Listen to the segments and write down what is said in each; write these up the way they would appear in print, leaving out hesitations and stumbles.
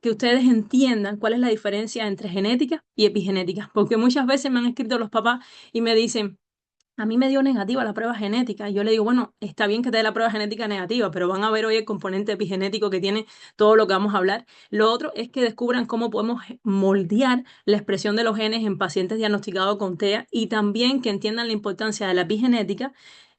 que ustedes entiendan cuál es la diferencia entre genética y epigenética, porque muchas veces me han escrito los papás y me dicen, a mí me dio negativa la prueba genética. Y yo le digo, bueno, está bien que te dé la prueba genética negativa, pero van a ver hoy el componente epigenético que tiene todo lo que vamos a hablar. Lo otro es que descubran cómo podemos moldear la expresión de los genes en pacientes diagnosticados con TEA y también que entiendan la importancia de la epigenética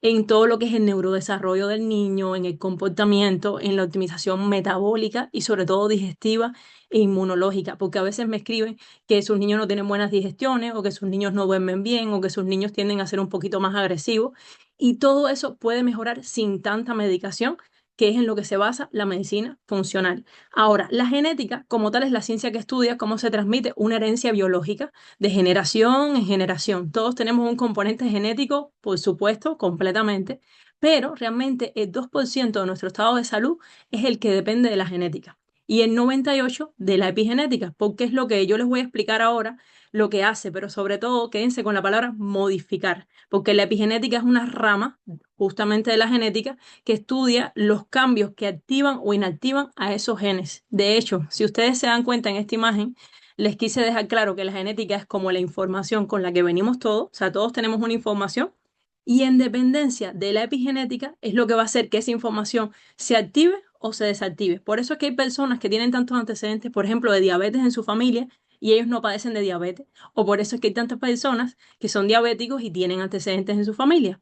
en todo lo que es el neurodesarrollo del niño, en el comportamiento, en la optimización metabólica y sobre todo digestiva e inmunológica, porque a veces me escriben que sus niños no tienen buenas digestiones o que sus niños no duermen bien o que sus niños tienden a ser un poquito más agresivos. Y todo eso puede mejorar sin tanta medicación, que es en lo que se basa la medicina funcional. Ahora, la genética como tal es la ciencia que estudia cómo se transmite una herencia biológica de generación en generación. Todos tenemos un componente genético, por supuesto, completamente, pero realmente el 2% de nuestro estado de salud es el que depende de la genética y el 98% de la epigenética, porque es lo que yo les voy a explicar ahora, lo que hace, pero sobre todo quédense con la palabra modificar, porque la epigenética es una rama justamente de la genética que estudia los cambios que activan o inactivan a esos genes. De hecho, si ustedes se dan cuenta en esta imagen, les quise dejar claro que la genética es como la información con la que venimos todos, o sea, todos tenemos una información. Y en dependencia de la epigenética es lo que va a hacer que esa información se active o se desactive. Por eso es que hay personas que tienen tantos antecedentes, por ejemplo, de diabetes en su familia y ellos no padecen de diabetes. O por eso es que hay tantas personas que son diabéticos y tienen antecedentes en su familia.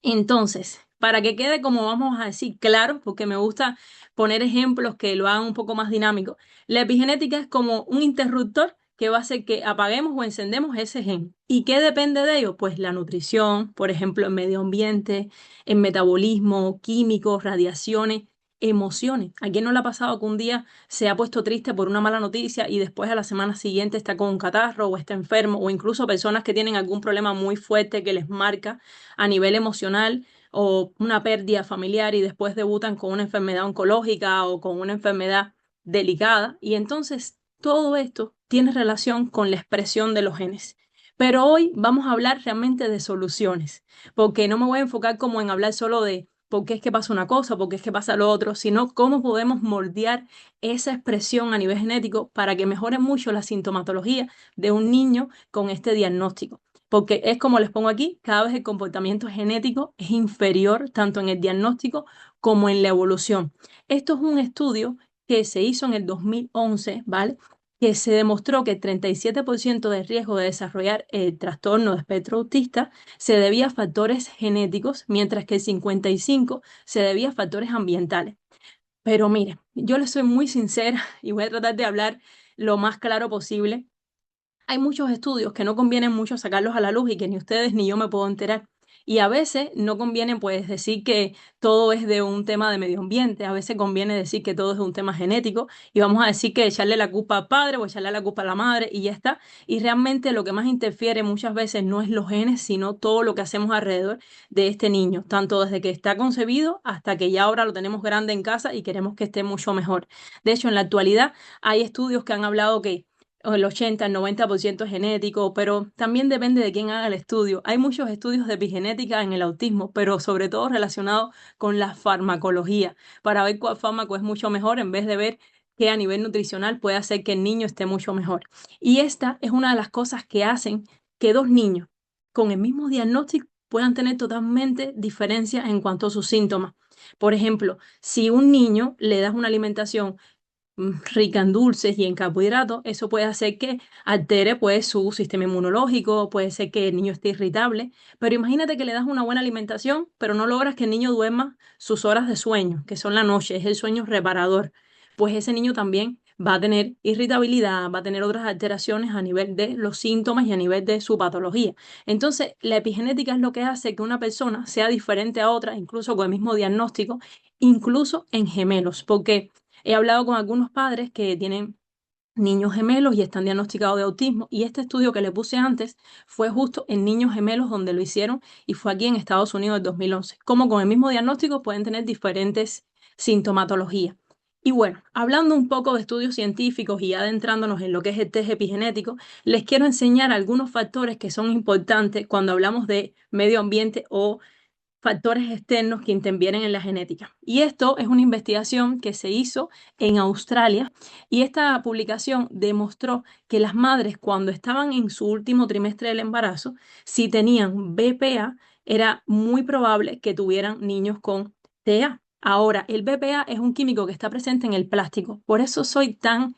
Entonces, para que quede como vamos a decir claro, porque me gusta poner ejemplos que lo hagan un poco más dinámico, la epigenética es como un interruptor que va a hacer que apaguemos o encendemos ese gen. ¿Y qué depende de ello? Pues la nutrición, por ejemplo, el medio ambiente, el metabolismo, químicos, radiaciones, emociones. ¿A quién no le ha pasado que un día se ha puesto triste por una mala noticia y después a la semana siguiente está con un catarro o está enfermo? O incluso personas que tienen algún problema muy fuerte que les marca a nivel emocional o una pérdida familiar y después debutan con una enfermedad oncológica o con una enfermedad delicada. Y entonces todo esto tiene relación con la expresión de los genes. Pero hoy vamos a hablar realmente de soluciones, porque no me voy a enfocar como en hablar solo de por qué es que pasa una cosa, por qué es que pasa lo otro, sino cómo podemos moldear esa expresión a nivel genético para que mejore mucho la sintomatología de un niño con este diagnóstico. Porque es como les pongo aquí, cada vez el comportamiento genético es inferior tanto en el diagnóstico como en la evolución. Esto es un estudio que se hizo en el 2011, ¿vale? Que se demostró que el 37% de riesgo de desarrollar el trastorno de espectro autista se debía a factores genéticos, mientras que el 55% se debía a factores ambientales. Pero mire, yo les soy muy sincera y voy a tratar de hablar lo más claro posible. Hay muchos estudios que no conviene mucho sacarlos a la luz y que ni ustedes ni yo me puedo enterar. Y a veces no conviene pues decir que todo es de un tema de medio ambiente, a veces conviene decir que todo es de un tema genético y vamos a decir que echarle la culpa al padre o echarle la culpa a la madre y ya está. Y realmente lo que más interfiere muchas veces no es los genes, sino todo lo que hacemos alrededor de este niño, tanto desde que está concebido hasta que ya ahora lo tenemos grande en casa y queremos que esté mucho mejor. De hecho, en la actualidad hay estudios que han hablado que o el 80, el 90% es genético, pero también depende de quién haga el estudio. Hay muchos estudios de epigenética en el autismo, pero sobre todo relacionados con la farmacología, para ver cuál fármaco es mucho mejor en vez de ver qué a nivel nutricional puede hacer que el niño esté mucho mejor. Y esta es una de las cosas que hacen que dos niños con el mismo diagnóstico puedan tener totalmente diferencias en cuanto a sus síntomas. Por ejemplo, si un niño le das una alimentación rica en dulces y en carbohidratos, eso puede hacer que altere pues su sistema inmunológico, puede ser que el niño esté irritable, pero imagínate que le das una buena alimentación, pero no logras que el niño duerma sus horas de sueño, que son la noche, es el sueño reparador, pues ese niño también va a tener irritabilidad, va a tener otras alteraciones a nivel de los síntomas y a nivel de su patología. Entonces, la epigenética es lo que hace que una persona sea diferente a otra, incluso con el mismo diagnóstico, incluso en gemelos, porque he hablado con algunos padres que tienen niños gemelos y están diagnosticados de autismo y este estudio que le puse antes fue justo en niños gemelos donde lo hicieron y fue aquí en Estados Unidos en 2011. Como con el mismo diagnóstico pueden tener diferentes sintomatologías. Y bueno, hablando un poco de estudios científicos y adentrándonos en lo que es el test epigenético, les quiero enseñar algunos factores que son importantes cuando hablamos de medio ambiente o factores externos que intervienen en la genética. Y esto es una investigación que se hizo en Australia y esta publicación demostró que las madres cuando estaban en su último trimestre del embarazo, si tenían BPA, era muy probable que tuvieran niños con TA. Ahora, el BPA es un químico que está presente en el plástico. Por eso soy tan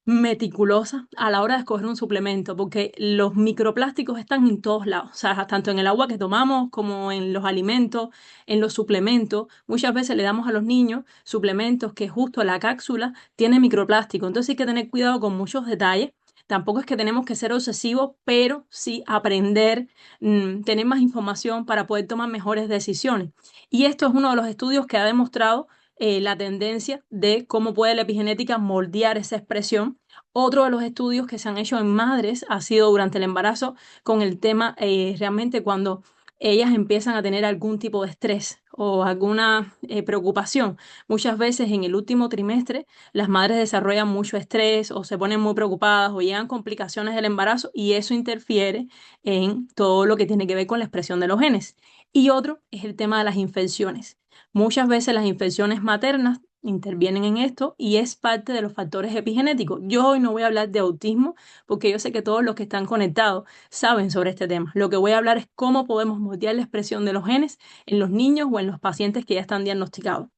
meticulosa a la hora de escoger un suplemento, porque los microplásticos están en todos lados, o sea, tanto en el agua que tomamos como en los alimentos, en los suplementos. Muchas veces le damos a los niños suplementos que justo la cápsula tiene microplástico, entonces hay que tener cuidado con muchos detalles. Tampoco es que tenemos que ser obsesivos, pero sí aprender, tener más información para poder tomar mejores decisiones. Y esto es uno de los estudios que ha demostrado la tendencia de cómo puede la epigenética moldear esa expresión. Otro de los estudios que se han hecho en madres ha sido durante el embarazo con el tema realmente cuando ellas empiezan a tener algún tipo de estrés o alguna preocupación. Muchas veces en el último trimestre las madres desarrollan mucho estrés o se ponen muy preocupadas o llegan complicaciones del embarazo y eso interfiere en todo lo que tiene que ver con la expresión de los genes. Y otro es el tema de las infecciones. Muchas veces las infecciones maternas intervienen en esto y es parte de los factores epigenéticos. Yo hoy no voy a hablar de autismo porque yo sé que todos los que están conectados saben sobre este tema. Lo que voy a hablar es cómo podemos moldear la expresión de los genes en los niños o en los pacientes que ya están diagnosticados.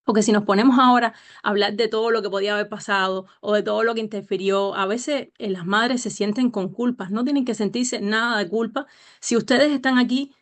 Porque si nos ponemos ahora a hablar de todo lo que podía haber pasado o de todo lo que interfirió, a veces las madres se sienten con culpas, no tienen que sentirse nada de culpa. Si ustedes están aquí,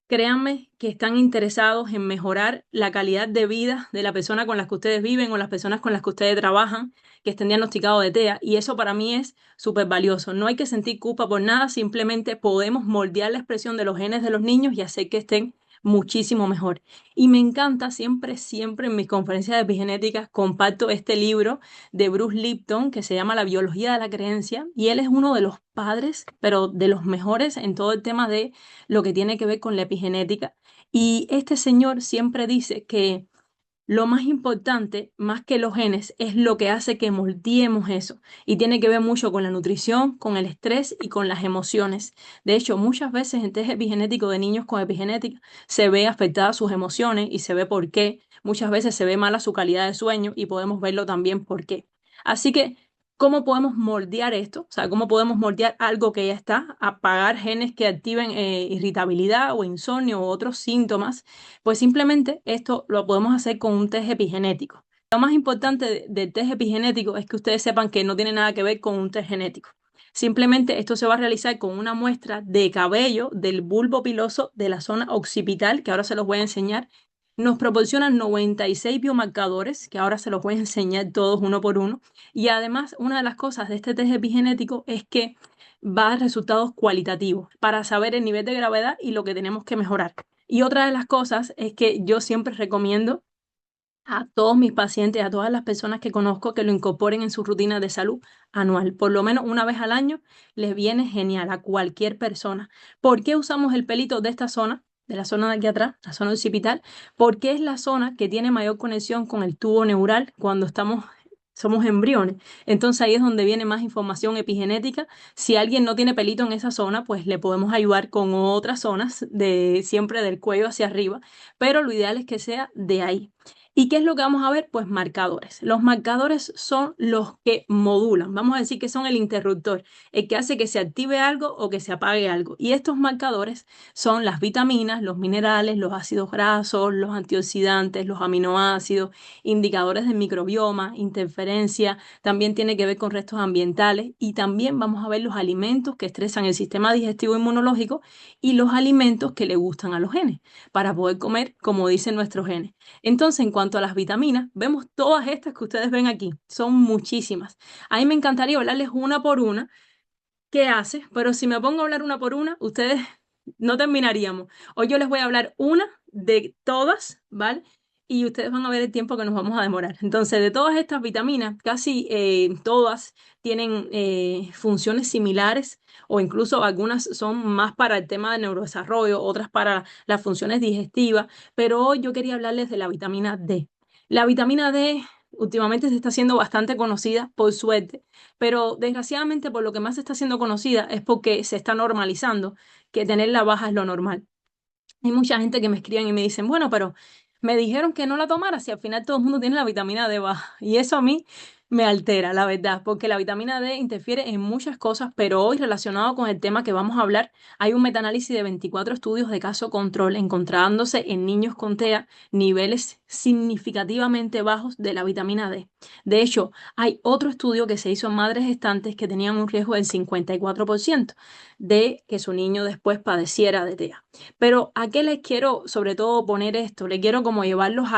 créanme que están interesados en mejorar la calidad de vida de la persona con las que ustedes viven o las personas con las que ustedes trabajan, que estén diagnosticados de TEA. Y eso para mí es súper valioso. No hay que sentir culpa por nada, simplemente podemos moldear la expresión de los genes de los niños y hacer que estén muchísimo mejor. Y me encanta, siempre en mis conferencias de epigenética comparto este libro de Bruce Lipton que se llama La biología de la creencia y él es uno de los padres, pero de los mejores en todo el tema de lo que tiene que ver con la epigenética. Y este señor siempre dice que lo más importante, más que los genes, es lo que hace que moldeemos eso. Y tiene que ver mucho con la nutrición, con el estrés y con las emociones. De hecho, muchas veces en test epigenético de niños con epigenética se ve afectadas sus emociones y se ve por qué. Muchas veces se ve mala su calidad de sueño y podemos verlo también por qué. Así que, ¿cómo podemos moldear esto? O sea, ¿cómo podemos moldear algo que ya está? Apagar genes que activen irritabilidad o insomnio u otros síntomas, pues simplemente esto lo podemos hacer con un test epigenético. Lo más importante del test epigenético es que ustedes sepan que no tiene nada que ver con un test genético. Simplemente esto se va a realizar con una muestra de cabello del bulbo piloso de la zona occipital, que ahora se los voy a enseñar. Nos proporcionan 96 biomarcadores, que ahora se los voy a enseñar todos uno por uno. Y además, una de las cosas de este test epigenético es que va a dar resultados cualitativos para saber el nivel de gravedad y lo que tenemos que mejorar. Y otra de las cosas es que yo siempre recomiendo a todos mis pacientes, a todas las personas que conozco, que lo incorporen en su rutina de salud anual. Por lo menos una vez al año les viene genial a cualquier persona. ¿Por qué usamos el pelito de esta zona? De la zona de aquí atrás, la zona occipital, porque es la zona que tiene mayor conexión con el tubo neural cuando somos embriones. Entonces ahí es donde viene más información epigenética. Si alguien no tiene pelito en esa zona, pues le podemos ayudar con otras zonas de siempre del cuello hacia arriba, pero lo ideal es que sea de ahí. ¿Y qué es lo que vamos a ver? Pues marcadores. Los marcadores son los que modulan, vamos a decir que son el interruptor, el que hace que se active algo o que se apague algo. Y estos marcadores son las vitaminas, los minerales, los ácidos grasos, los antioxidantes, los aminoácidos, indicadores del microbioma, interferencia, también tiene que ver con restos ambientales y también vamos a ver los alimentos que estresan el sistema digestivo inmunológico y los alimentos que le gustan a los genes para poder comer como dicen nuestros genes. Entonces, en cuanto a las vitaminas, vemos todas estas que ustedes ven aquí. Son muchísimas. A mí me encantaría hablarles una por una qué hace, pero si me pongo a hablar una por una, ustedes no terminaríamos. Hoy yo les voy a hablar una de todas, ¿vale? Y ustedes van a ver el tiempo que nos vamos a demorar. Entonces, de todas estas vitaminas, casi todas tienen funciones similares o incluso algunas son más para el tema del neurodesarrollo, otras para las funciones digestivas, pero hoy yo quería hablarles de la vitamina D. La vitamina D últimamente se está haciendo bastante conocida, por suerte, pero desgraciadamente por lo que más se está haciendo conocida es porque se está normalizando que tenerla baja es lo normal. Hay mucha gente que me escriben y me dicen, bueno, pero me dijeron que no la tomara si al final todo el mundo tiene la vitamina D baja. Y eso a mí me altera, la verdad, porque la vitamina D interfiere en muchas cosas, pero hoy relacionado con el tema que vamos a hablar, hay un metaanálisis de 24 estudios de caso control encontrándose en niños con TEA niveles significativamente bajos de la vitamina D. De hecho, hay otro estudio que se hizo en madres gestantes que tenían un riesgo del 54% de que su niño después padeciera de TEA. Pero ¿a qué les quiero sobre todo poner esto? Le quiero como llevarlos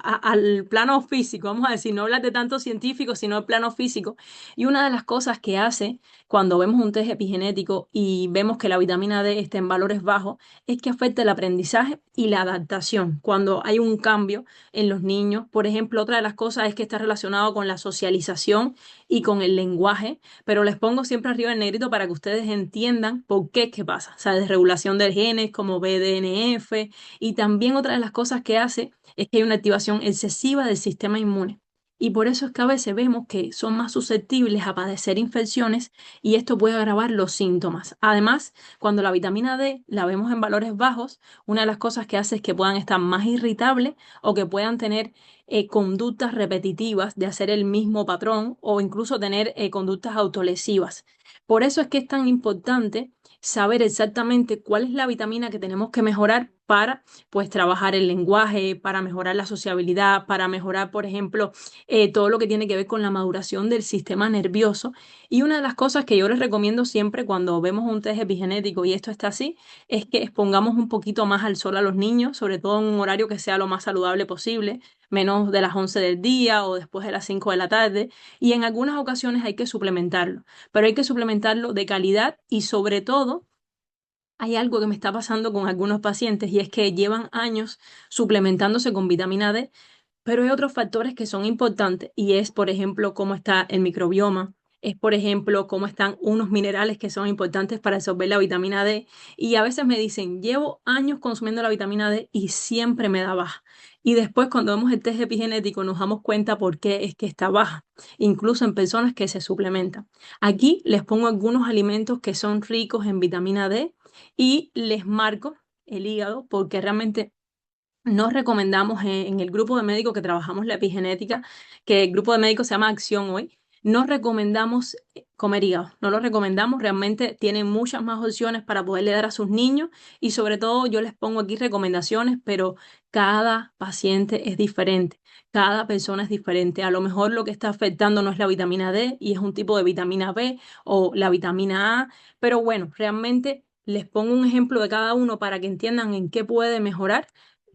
al plano físico, vamos a decir, no hablar de tanto científico, sino el plano físico. Y una de las cosas que hace cuando vemos un test epigenético y vemos que la vitamina D está en valores bajos, es que afecta el aprendizaje y la adaptación. Cuando hay un cambio en los niños, por ejemplo, otra de las cosas es que está relacionado con la socialización y con el lenguaje, pero les pongo siempre arriba en negrito para que ustedes entiendan por qué es que pasa. O sea, desregulación de genes como BDNF y también otra de las cosas que hace es que hay una activación excesiva del sistema inmune. Y por eso es que a veces vemos que son más susceptibles a padecer infecciones y esto puede agravar los síntomas. Además, cuando la vitamina D la vemos en valores bajos, una de las cosas que hace es que puedan estar más irritables o que puedan tener conductas repetitivas de hacer el mismo patrón o incluso tener conductas autolesivas. Por eso es que es tan importante saber exactamente cuál es la vitamina que tenemos que mejorar para pues trabajar el lenguaje, para mejorar la sociabilidad, para mejorar, por ejemplo, todo lo que tiene que ver con la maduración del sistema nervioso. Y una de las cosas que yo les recomiendo siempre cuando vemos un test epigenético y esto está así, es que expongamos un poquito más al sol a los niños, sobre todo en un horario que sea lo más saludable posible, menos de las 11 del día o después de las 5 de la tarde. Y en algunas ocasiones hay que suplementarlo, pero hay que suplementarlo de calidad y sobre todo hay algo que me está pasando con algunos pacientes y es que llevan años suplementándose con vitamina D, pero hay otros factores que son importantes y es, por ejemplo, cómo está el microbioma, es, por ejemplo, cómo están unos minerales que son importantes para absorber la vitamina D. Y a veces me dicen, llevo años consumiendo la vitamina D y siempre me da baja. Y después cuando vemos el test epigenético nos damos cuenta por qué es que está baja, incluso en personas que se suplementan. Aquí les pongo algunos alimentos que son ricos en vitamina D y les marco el hígado porque realmente nos recomendamos en el grupo de médicos que trabajamos la epigenética, que el grupo de médicos se llama Acción Hoy, nos recomendamos comer hígado, no lo recomendamos, realmente tienen muchas más opciones para poderle dar a sus niños y sobre todo yo les pongo aquí recomendaciones, pero cada paciente es diferente, cada persona es diferente. A lo mejor lo que está afectando no es la vitamina D y es un tipo de vitamina B o la vitamina A, pero bueno, realmente les pongo un ejemplo de cada uno para que entiendan en qué puede mejorar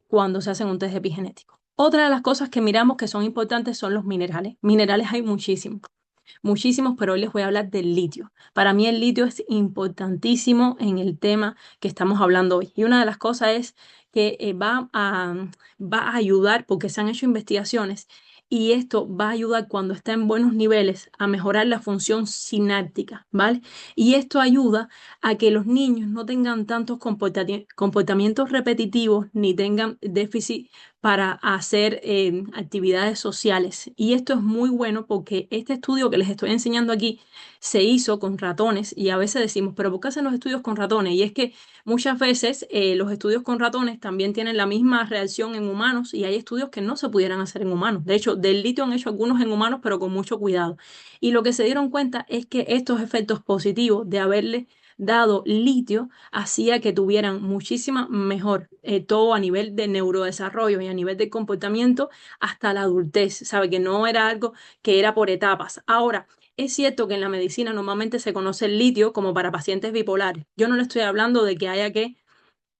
cuando se hacen un test epigenético. Otra de las cosas que miramos que son importantes son los minerales. Minerales hay muchísimos, muchísimos, pero hoy les voy a hablar del litio. Para mí el litio es importantísimo en el tema que estamos hablando hoy. Y una de las cosas es que va a ayudar, porque se han hecho investigaciones, y esto va a ayudar cuando está en buenos niveles a mejorar la función sináptica, ¿vale? Y esto ayuda a que los niños no tengan tantos comportamientos repetitivos ni tengan déficit para hacer actividades sociales. Y esto es muy bueno porque este estudio que les estoy enseñando aquí se hizo con ratones y a veces decimos, pero ¿por qué hacen los estudios con ratones? Y es que muchas veces los estudios con ratones también tienen la misma reacción en humanos y hay estudios que no se pudieran hacer en humanos. De hecho, del litio han hecho algunos en humanos, pero con mucho cuidado. Y lo que se dieron cuenta es que estos efectos positivos de haberle dado litio hacía que tuvieran muchísima mejor todo a nivel de neurodesarrollo y a nivel de comportamiento hasta la adultez, sabe que no era algo que era por etapas. Ahora, es cierto que en la medicina normalmente se conoce el litio como para pacientes bipolares. Yo no le estoy hablando de que haya que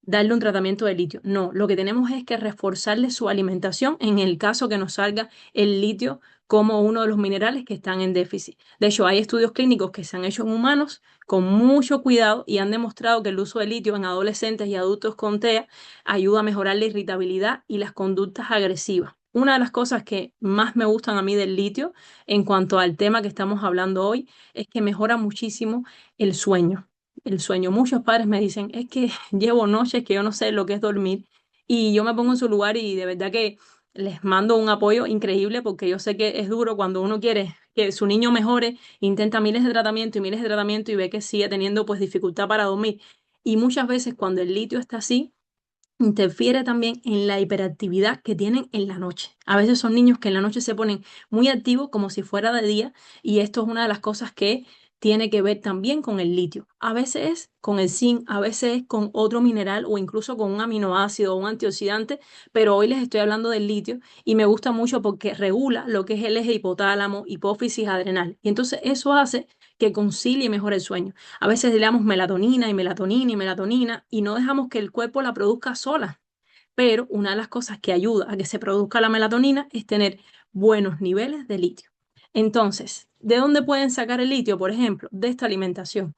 darle un tratamiento de litio. No, lo que tenemos es que reforzarle su alimentación en el caso que nos salga el litio como uno de los minerales que están en déficit. De hecho, hay estudios clínicos que se han hecho en humanos con mucho cuidado y han demostrado que el uso de litio en adolescentes y adultos con TEA ayuda a mejorar la irritabilidad y las conductas agresivas. Una de las cosas que más me gustan a mí del litio en cuanto al tema que estamos hablando hoy es que mejora muchísimo el sueño. El sueño. Muchos padres me dicen, es que llevo noches que yo no sé lo que es dormir y yo me pongo en su lugar y de verdad que les mando un apoyo increíble porque yo sé que es duro cuando uno quiere que su niño mejore, intenta miles de tratamientos y miles de tratamientos y ve que sigue teniendo pues dificultad para dormir. Y muchas veces cuando el litio está así, interfiere también en la hiperactividad que tienen en la noche. A veces son niños que en la noche se ponen muy activos como si fuera de día y esto es una de las cosas que tiene que ver también con el litio. A veces es con el zinc, a veces es con otro mineral o incluso con un aminoácido o un antioxidante, pero hoy les estoy hablando del litio y me gusta mucho porque regula lo que es el eje hipotálamo, hipófisis, adrenal. Y entonces eso hace que concilie mejor el sueño. A veces le damos melatonina y melatonina y melatonina y no dejamos que el cuerpo la produzca sola. Pero una de las cosas que ayuda a que se produzca la melatonina es tener buenos niveles de litio. Entonces, ¿de dónde pueden sacar el litio? Por ejemplo, de esta alimentación.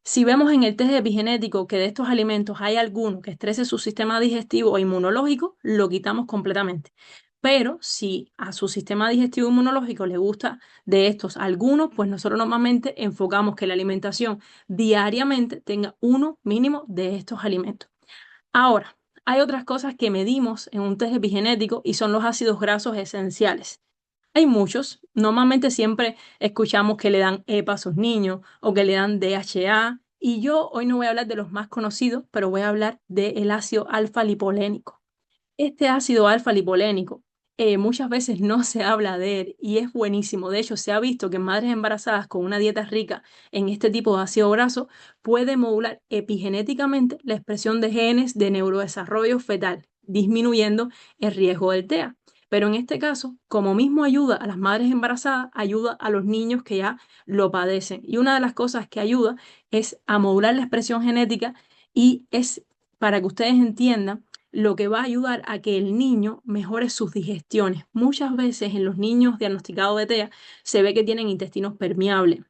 Si vemos en el test epigenético que de estos alimentos hay alguno que estrese su sistema digestivo o inmunológico, lo quitamos completamente. Pero si a su sistema digestivo e inmunológico le gusta de estos algunos, pues nosotros normalmente enfocamos que la alimentación diariamente tenga uno mínimo de estos alimentos. Ahora, hay otras cosas que medimos en un test epigenético y son los ácidos grasos esenciales. Hay muchos, normalmente siempre escuchamos que le dan EPA a sus niños o que le dan DHA y yo hoy no voy a hablar de los más conocidos, pero voy a hablar del ácido alfa lipolénico. Este ácido alfa lipolénico muchas veces no se habla de él y es buenísimo. De hecho, se ha visto que en madres embarazadas con una dieta rica en este tipo de ácido graso puede modular epigenéticamente la expresión de genes de neurodesarrollo fetal, disminuyendo el riesgo del TEA. Pero en este caso, como mismo ayuda a las madres embarazadas, ayuda a los niños que ya lo padecen. Y una de las cosas que ayuda es a modular la expresión genética y es para que ustedes entiendan lo que va a ayudar a que el niño mejore sus digestiones. Muchas veces en los niños diagnosticados de TEA se ve que tienen intestinos permeables,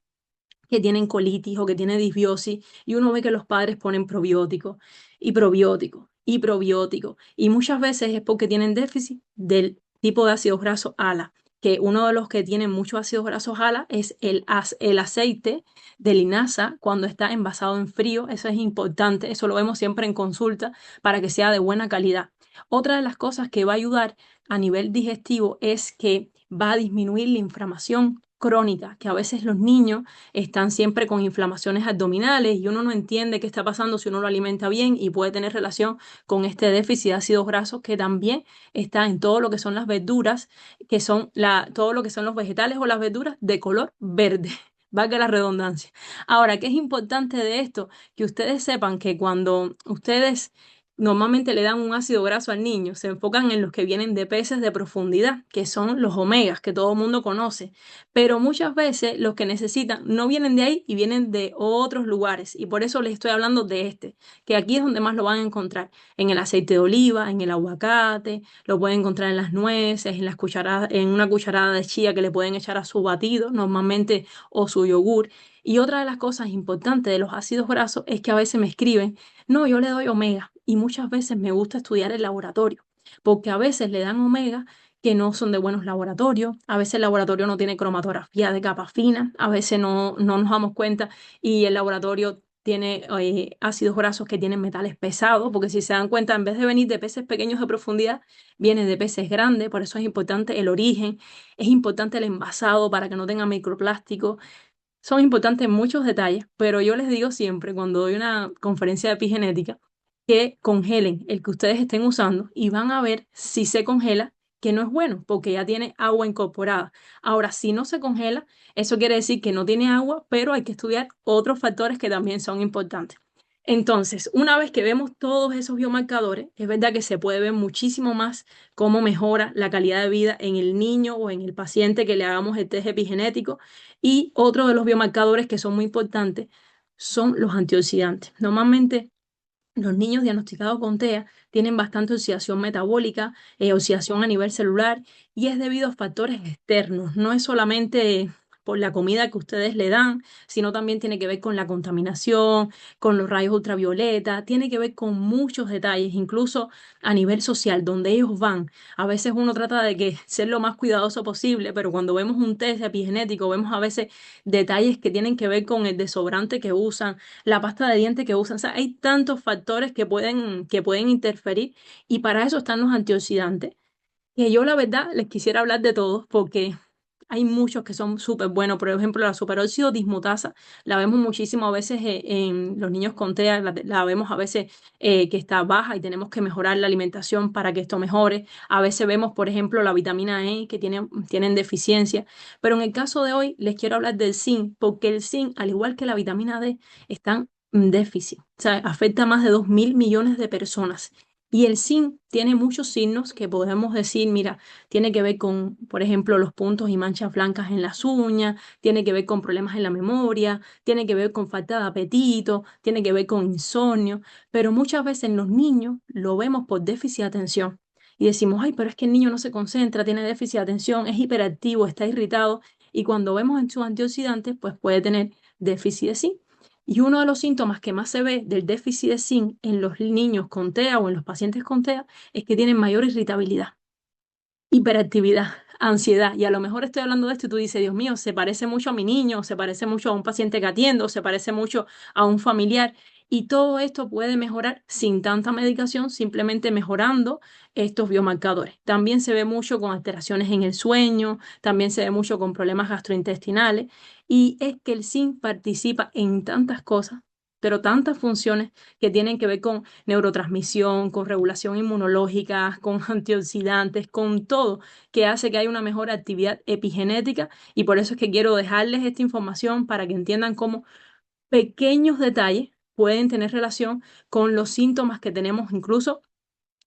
que tienen colitis o que tienen disbiosis y uno ve que los padres ponen probióticos y probióticos y probióticos y muchas veces es porque tienen déficit del tipo de ácidos grasos ALA, que uno de los que tienen muchos ácidos grasos ALA es el aceite de linaza cuando está envasado en frío. Eso es importante, eso lo vemos siempre en consulta para que sea de buena calidad. Otra de las cosas que va a ayudar a nivel digestivo es que va a disminuir la inflamación crónica, que a veces los niños están siempre con inflamaciones abdominales y uno no entiende qué está pasando si uno lo alimenta bien y puede tener relación con este déficit de ácidos grasos que también está en todo lo que son las verduras, que son todo lo que son los vegetales o las verduras de color verde. Valga la redundancia. Ahora, ¿qué es importante de esto? Que ustedes sepan que cuando ustedes normalmente le dan un ácido graso al niño, se enfocan en los que vienen de peces de profundidad, que son los omegas, que todo el mundo conoce, pero muchas veces los que necesitan no vienen de ahí y vienen de otros lugares. Y por eso les estoy hablando de este, que aquí es donde más lo van a encontrar, en el aceite de oliva, en el aguacate, lo pueden encontrar en las nueces, en las cucharadas, en una cucharada de chía que le pueden echar a su batido normalmente o su yogur. Y otra de las cosas importantes de los ácidos grasos es que a veces me escriben, no, yo le doy omega y muchas veces me gusta estudiar el laboratorio, porque a veces le dan omega que no son de buenos laboratorios, a veces el laboratorio no tiene cromatografía de capa fina, a veces no nos damos cuenta y el laboratorio tiene ácidos grasos que tienen metales pesados, porque si se dan cuenta, en vez de venir de peces pequeños de profundidad, viene de peces grandes, por eso es importante el origen, es importante el envasado para que no tenga microplástico. Son importantes muchos detalles, pero yo les digo siempre cuando doy una conferencia de epigenética que congelen el que ustedes estén usando y van a ver si se congela, que no es bueno porque ya tiene agua incorporada. Ahora, si no se congela, eso quiere decir que no tiene agua, pero hay que estudiar otros factores que también son importantes. Entonces, una vez que vemos todos esos biomarcadores, es verdad que se puede ver muchísimo más cómo mejora la calidad de vida en el niño o en el paciente que le hagamos el test epigenético. Y otro de los biomarcadores que son muy importantes son los antioxidantes. Normalmente los niños diagnosticados con TEA tienen bastante oxidación metabólica, oxidación a nivel celular y es debido a factores externos. No es solamente por la comida que ustedes le dan, sino también tiene que ver con la contaminación, con los rayos ultravioleta, tiene que ver con muchos detalles, incluso a nivel social, donde ellos van. A veces uno trata de que ser lo más cuidadoso posible, pero cuando vemos un test epigenético, vemos a veces detalles que tienen que ver con el desodorante que usan, la pasta de dientes que usan. O sea, hay tantos factores que pueden interferir y para eso están los antioxidantes, que yo la verdad les quisiera hablar de todos porque Hay muchos que son súper buenos. Por ejemplo, la superóxido dismutasa la vemos muchísimo a veces en los niños con TEA, la vemos a veces que está baja y tenemos que mejorar la alimentación para que esto mejore. A veces vemos, por ejemplo, la vitamina E que tienen deficiencia. Pero en el caso de hoy les quiero hablar del zinc, porque el zinc, al igual que la vitamina D, están en déficit. O sea, afecta a más de 2.000 millones de personas. Y el zinc tiene muchos signos que podemos decir, mira, tiene que ver con, por ejemplo, los puntos y manchas blancas en las uñas, tiene que ver con problemas en la memoria, tiene que ver con falta de apetito, tiene que ver con insomnio, pero muchas veces en los niños lo vemos por déficit de atención. Y decimos, ay, pero es que el niño no se concentra, tiene déficit de atención, es hiperactivo, está irritado. Y cuando vemos en sus antioxidantes, pues puede tener déficit de zinc. Y uno de los síntomas que más se ve del déficit de zinc en los niños con TEA o en los pacientes con TEA es que tienen mayor irritabilidad, hiperactividad, ansiedad. Y a lo mejor estoy hablando de esto y tú dices, Dios mío, se parece mucho a mi niño, se parece mucho a un paciente que atiendo, se parece mucho a un familiar. Y todo esto puede mejorar sin tanta medicación, simplemente mejorando estos biomarcadores. También se ve mucho con alteraciones en el sueño, también se ve mucho con problemas gastrointestinales. Y es que el zinc participa en tantas cosas, pero tantas funciones que tienen que ver con neurotransmisión, con regulación inmunológica, con antioxidantes, con todo, que hace que haya una mejor actividad epigenética. Y por eso es que quiero dejarles esta información para que entiendan cómo pequeños detalles pueden tener relación con los síntomas que tenemos, incluso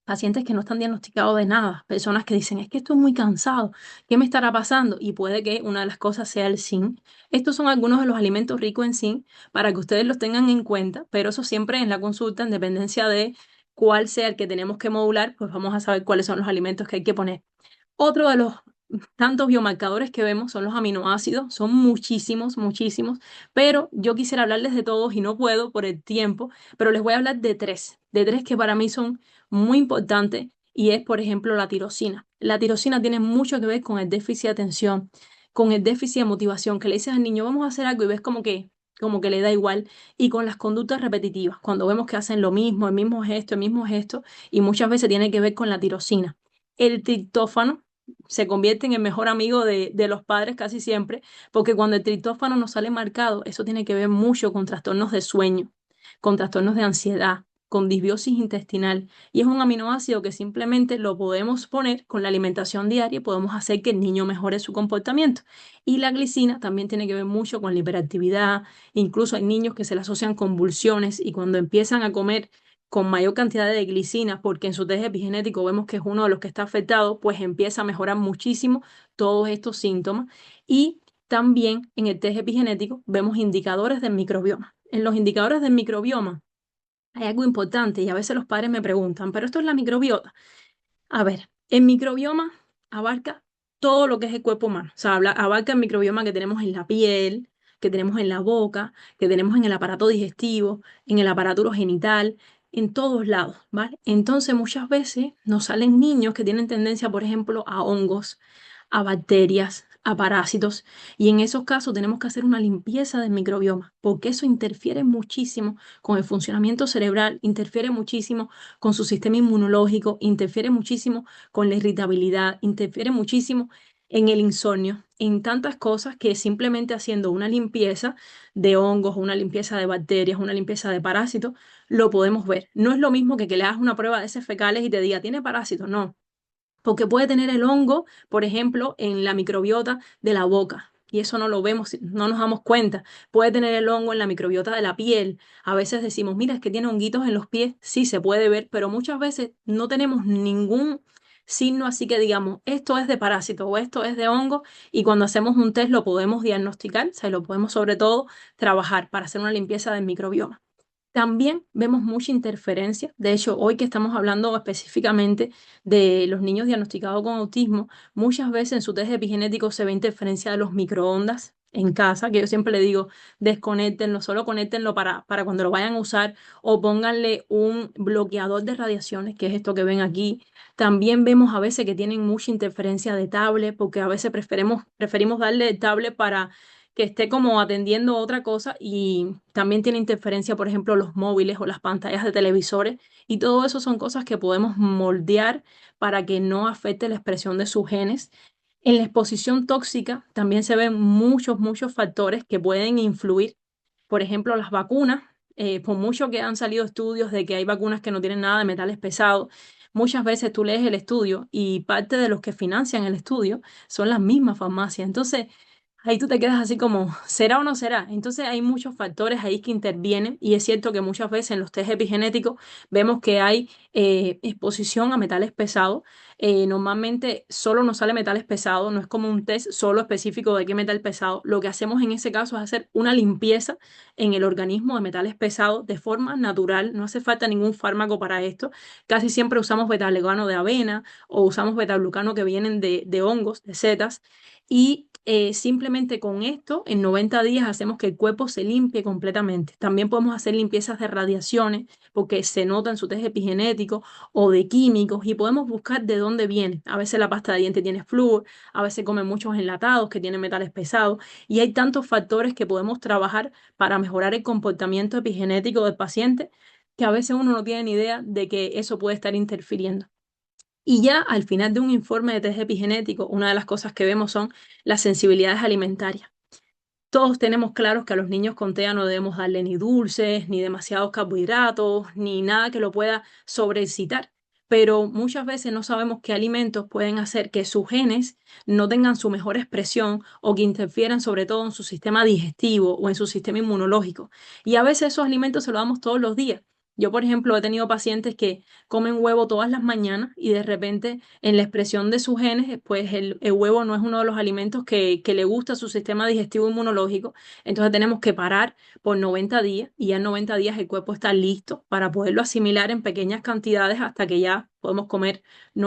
pacientes que no están diagnosticados de nada, personas que dicen, es que estoy muy cansado, ¿qué me estará pasando? Y puede que una de las cosas sea el zinc. Estos son algunos de los alimentos ricos en zinc para que ustedes los tengan en cuenta, pero eso siempre en la consulta, en dependencia de cuál sea el que tenemos que modular, pues vamos a saber cuáles son los alimentos que hay que poner. Otro de los tantos biomarcadores que vemos son los aminoácidos, son muchísimos, muchísimos, pero yo quisiera hablarles de todos y no puedo por el tiempo, pero les voy a hablar de tres que para mí son muy importantes y es, por ejemplo, la tirosina. La tirosina tiene mucho que ver con el déficit de atención, con el déficit de motivación, que le dices al niño, vamos a hacer algo y ves como que le da igual, y con las conductas repetitivas, cuando vemos que hacen lo mismo, el mismo gesto, el mismo gesto, y muchas veces tiene que ver con la tirosina. El triptófano se convierte en el mejor amigo de los padres casi siempre, porque cuando el triptófano nos sale marcado, eso tiene que ver mucho con trastornos de sueño, con trastornos de ansiedad, con disbiosis intestinal, y es un aminoácido que simplemente lo podemos poner con la alimentación diaria y podemos hacer que el niño mejore su comportamiento. Y la glicina también tiene que ver mucho con la hiperactividad, incluso hay niños que se le asocian convulsiones y cuando empiezan a comer con mayor cantidad de glicina, porque en su test epigenético vemos que es uno de los que está afectado, pues empieza a mejorar muchísimo todos estos síntomas. Y también en el test epigenético vemos indicadores del microbioma. En los indicadores del microbioma hay algo importante y a veces los padres me preguntan, ¿pero esto es la microbiota? A ver, el microbioma abarca todo lo que es el cuerpo humano. O sea, abarca el microbioma que tenemos en la piel, que tenemos en la boca, que tenemos en el aparato digestivo, en el aparato urogenital, en todos lados, ¿vale? Entonces, muchas veces nos salen niños que tienen tendencia, por ejemplo, a hongos, a bacterias, a parásitos, y en esos casos tenemos que hacer una limpieza del microbioma, porque eso interfiere muchísimo con el funcionamiento cerebral, interfiere muchísimo con su sistema inmunológico, interfiere muchísimo con la irritabilidad, interfiere muchísimo en el insomnio, en tantas cosas que simplemente haciendo una limpieza de hongos, una limpieza de bacterias, una limpieza de parásitos, lo podemos ver. No es lo mismo que le hagas una prueba de heces fecales y te diga, ¿tiene parásitos? No, porque puede tener el hongo, por ejemplo, en la microbiota de la boca. Y eso no lo vemos, no nos damos cuenta. Puede tener el hongo en la microbiota de la piel. A veces decimos, mira, es que tiene honguitos en los pies. Sí, se puede ver, pero muchas veces no tenemos ningún signo así que digamos, esto es de parásito o esto es de hongo. Y cuando hacemos un test lo podemos diagnosticar, o sea, lo podemos sobre todo trabajar para hacer una limpieza del microbioma. También vemos mucha interferencia. De hecho, hoy que estamos hablando específicamente de los niños diagnosticados con autismo, muchas veces en su test epigenético se ve interferencia de los microondas en casa, que yo siempre le digo, desconéctenlo, solo conéctenlo para cuando lo vayan a usar o pónganle un bloqueador de radiaciones, que es esto que ven aquí. También vemos a veces que tienen mucha interferencia de tablet, porque a veces preferimos darle tablet para que esté como atendiendo otra cosa y también tiene interferencia, por ejemplo, los móviles o las pantallas de televisores y todo eso son cosas que podemos moldear para que no afecte la expresión de sus genes. En la exposición tóxica también se ven muchos factores que pueden influir. Por ejemplo, las vacunas, por mucho que han salido estudios de que hay vacunas que no tienen nada de metales pesados, muchas veces tú lees el estudio y parte de los que financian el estudio son las mismas farmacias. Entonces, ahí tú te quedas así como, ¿será o no será? Entonces hay muchos factores ahí que intervienen y es cierto que muchas veces en los test epigenéticos vemos que hay exposición a metales pesados. Normalmente solo nos sale metales pesados, no es como un test solo específico de qué metal pesado. Lo que hacemos en ese caso es hacer una limpieza en el organismo de metales pesados de forma natural, no hace falta ningún fármaco para esto. Casi siempre usamos beta-glucano de avena o usamos beta-glucano que vienen de hongos, de setas y simplemente con esto, en 90 días hacemos que el cuerpo se limpie completamente. También podemos hacer limpiezas de radiaciones, porque se nota en su test epigenético, o de químicos, y podemos buscar de dónde viene. A veces la pasta de diente tiene flúor, a veces comen muchos enlatados que tienen metales pesados, y hay tantos factores que podemos trabajar para mejorar el comportamiento epigenético del paciente, que a veces uno no tiene ni idea de que eso puede estar interfiriendo. Y ya al final de un informe de test epigenético, una de las cosas que vemos son las sensibilidades alimentarias. Todos tenemos claros que a los niños con TEA no debemos darle ni dulces, ni demasiados carbohidratos, ni nada que lo pueda sobreexcitar. Pero muchas veces no sabemos qué alimentos pueden hacer que sus genes no tengan su mejor expresión o que interfieran sobre todo en su sistema digestivo o en su sistema inmunológico. Y a veces esos alimentos se los damos todos los días. Yo, por ejemplo, he tenido pacientes que comen huevo todas las mañanas y de repente en la expresión de sus genes, pues el huevo no es uno de los alimentos que le gusta a su sistema digestivo inmunológico. Entonces tenemos que parar por 90 días y ya en 90 días el cuerpo está listo para poderlo asimilar en pequeñas cantidades hasta que ya podemos comer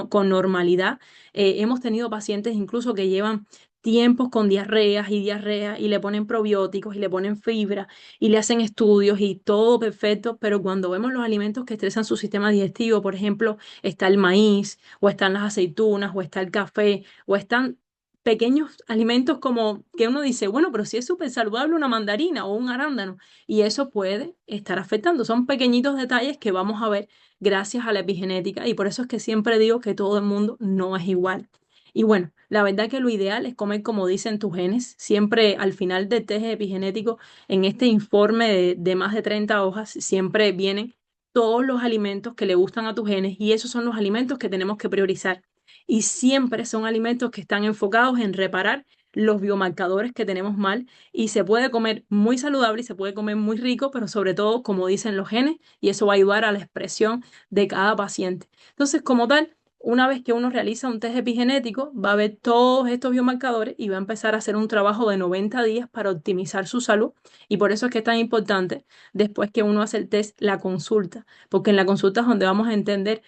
con normalidad. Hemos tenido pacientes incluso que llevan tiempos con diarreas y le ponen probióticos y le ponen fibra y le hacen estudios y todo perfecto, pero cuando vemos los alimentos que estresan su sistema digestivo, por ejemplo, está el maíz, o están las aceitunas, o está el café, o están pequeños alimentos como que uno dice, bueno, pero si es súper saludable una mandarina o un arándano, y eso puede estar afectando. Son pequeñitos detalles que vamos a ver gracias a la epigenética, y por eso es que siempre digo que todo el mundo no es igual. Y bueno, la verdad que lo ideal es comer como dicen tus genes. Siempre al final del test epigenético, en este informe de más de 30 hojas, siempre vienen todos los alimentos que le gustan a tus genes y esos son los alimentos que tenemos que priorizar. Y siempre son alimentos que están enfocados en reparar los biomarcadores que tenemos mal y se puede comer muy saludable y se puede comer muy rico, pero sobre todo como dicen los genes y eso va a ayudar a la expresión de cada paciente. Entonces, como tal, una vez que uno realiza un test epigenético, va a ver todos estos biomarcadores y va a empezar a hacer un trabajo de 90 días para optimizar su salud. Y por eso es que es tan importante, después que uno hace el test, la consulta, porque en la consulta es donde vamos a entender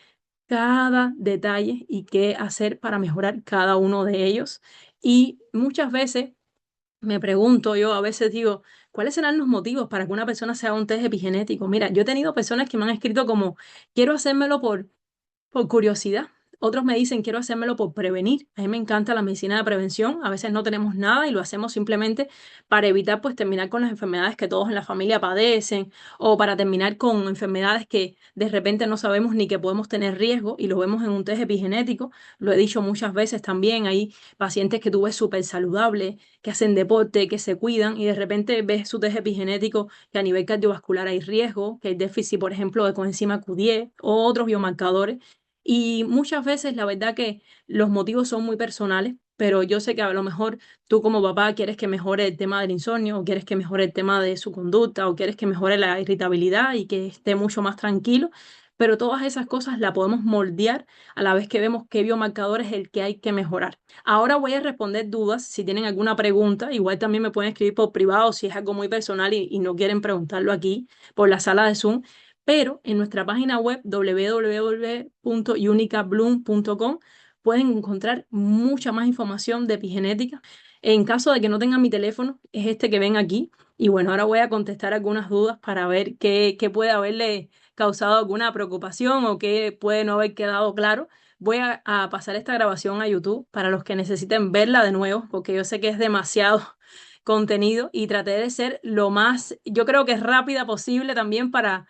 cada detalle y qué hacer para mejorar cada uno de ellos. Y muchas veces me pregunto, yo a veces digo, ¿cuáles serán los motivos para que una persona se haga un test epigenético? Mira, yo he tenido personas que me han escrito como, quiero hacérmelo por curiosidad. Otros me dicen, quiero hacérmelo por prevenir. A mí me encanta la medicina de prevención. A veces no tenemos nada y lo hacemos simplemente para evitar pues terminar con las enfermedades que todos en la familia padecen o para terminar con enfermedades que de repente no sabemos ni que podemos tener riesgo y lo vemos en un test epigenético. Lo he dicho muchas veces también. Hay pacientes que tú ves súper saludables, que hacen deporte, que se cuidan y de repente ves su test epigenético que a nivel cardiovascular hay riesgo, que hay déficit, por ejemplo, de coenzima Q10 o otros biomarcadores y muchas veces la verdad que los motivos son muy personales, pero yo sé que a lo mejor tú como papá quieres que mejore el tema del insomnio, o quieres que mejore el tema de su conducta, o quieres que mejore la irritabilidad y que esté mucho más tranquilo, pero todas esas cosas la podemos moldear a la vez que vemos qué biomarcador es el que hay que mejorar. Ahora voy a responder dudas, si tienen alguna pregunta, igual también me pueden escribir por privado si es algo muy personal y no quieren preguntarlo aquí por la sala de Zoom. Pero en nuestra página web www.unicabloom.com pueden encontrar mucha más información de epigenética. En caso de que no tengan mi teléfono, es este que ven aquí. Y bueno, ahora voy a contestar algunas dudas para ver qué puede haberle causado alguna preocupación o qué puede no haber quedado claro. Voy a pasar esta grabación a YouTube para los que necesiten verla de nuevo, porque yo sé que es demasiado contenido y traté de ser lo más, yo creo que rápida posible también para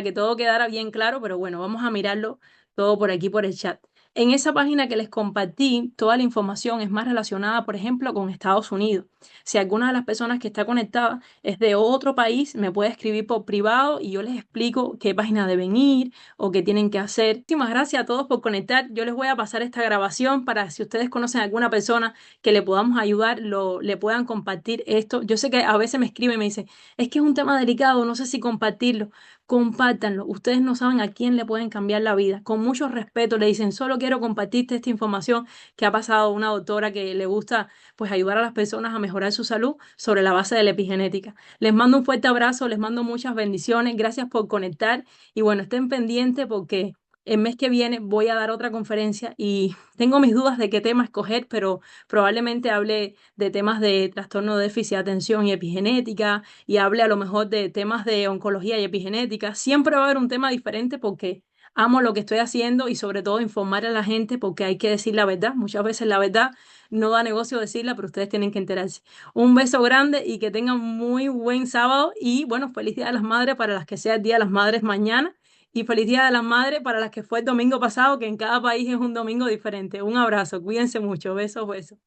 que todo quedara bien claro, pero bueno, vamos a mirarlo todo por aquí por el chat. En esa página que les compartí, toda la información es más relacionada, por ejemplo, con Estados Unidos. Si alguna de las personas que está conectada es de otro país, me puede escribir por privado y yo les explico qué página deben ir o qué tienen que hacer. Muchísimas gracias a todos por conectar. Yo les voy a pasar esta grabación para si ustedes conocen a alguna persona que le podamos ayudar, le puedan compartir esto. Yo sé que a veces me escriben y me dicen, es que es un tema delicado, no sé si compartirlo. Compártanlo. Ustedes no saben a quién le pueden cambiar la vida. Con mucho respeto le dicen, solo quiero compartirte esta información que ha pasado una doctora que le gusta pues ayudar a las personas a mejorar su salud sobre la base de la epigenética. Les mando un fuerte abrazo, les mando muchas bendiciones. Gracias por conectar y bueno, estén pendientes porque el mes que viene voy a dar otra conferencia y tengo mis dudas de qué tema escoger, pero probablemente hable de temas de trastorno de déficit de atención y epigenética y hable a lo mejor de temas de oncología y epigenética. Siempre va a haber un tema diferente porque amo lo que estoy haciendo y sobre todo informar a la gente porque hay que decir la verdad. Muchas veces la verdad no da negocio decirla, pero ustedes tienen que enterarse. Un beso grande y que tengan muy buen sábado y bueno, feliz Día de las Madres para las que sea el Día de las Madres mañana y feliz Día de las Madres para las que fue el domingo pasado, que en cada país es un domingo diferente. Un abrazo, cuídense mucho, besos, besos.